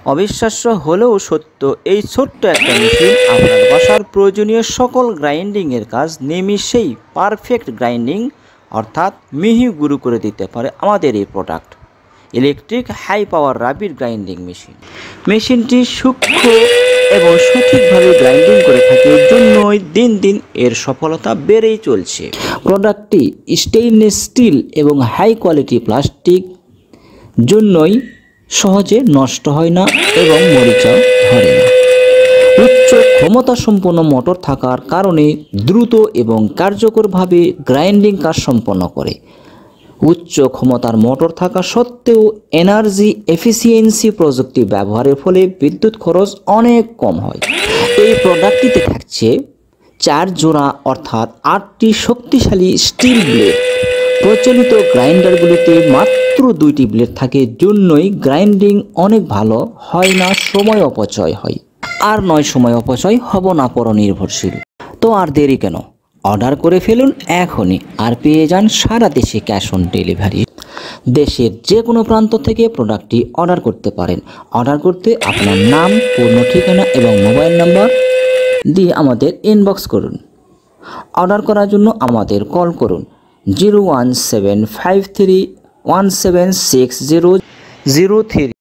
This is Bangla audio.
অবিশ্বাস্য হলেও সত্য, এই ছোট্ট একটা মেশিন আপনার বাসার প্রয়োজনীয় সকল গ্রাইন্ডিংয়ের কাজ নিমিষেই পারফেক্ট গ্রাইন্ডিং অর্থাৎ মিহি গুঁড়ো করে দিতে পারে আমাদের এই product electric high power rapid grinding machine. মেশিনটি সূক্ষ্ম এবং সঠিকভাবে গ্রাইন্ডিং করে থাকে, জন্যই দিন দিন এর সফলতা বেড়েই চলছে। প্রোডাক্টটি স্টেইনলেস স্টিল এবং হাই কোয়ালিটি প্লাস্টিক, জন্যই সহজে নষ্ট হয় না এবং মরিচাও ধরে না। উচ্চ ক্ষমতা সম্পন্ন মোটর থাকার কারণে দ্রুত এবং কার্যকরভাবে গ্রাইন্ডিং কাজ সম্পন্ন করে। উচ্চ ক্ষমতার মোটর থাকা সত্ত্বেও এনার্জি এফিসিয়েন্সি প্রযুক্তি ব্যবহারের ফলে বিদ্যুৎ খরচ অনেক কম হয়। এই প্রোডাক্টটিতে থাকছে 4 জোড়া অর্থাৎ 8টি শক্তিশালী স্টিল ব্লেড। প্রচলিত গ্রাইন্ডারগুলিতে মাত্র 2টি ব্লেড থাকে, জন্যই গ্রাইন্ডিং অনেক ভালো হয় না, সময় অপচয় হয়। আর নয় সময় অপচয় হব না পরনির্ভরশীল। তো আর দেরি কেন, অর্ডার করে ফেলুন এখনই আর পেয়ে যান সারা দেশে ক্যাশ অন ডেলিভারি। দেশের যে কোনো প্রান্ত থেকে প্রোডাক্টটি অর্ডার করতে পারেন। অর্ডার করতে আপনার নাম, পূর্ণ ঠিকানা এবং মোবাইল নাম্বার দিয়ে আমাদের ইনবক্স করুন। অর্ডার করার জন্য আমাদের কল করুন 01753176003।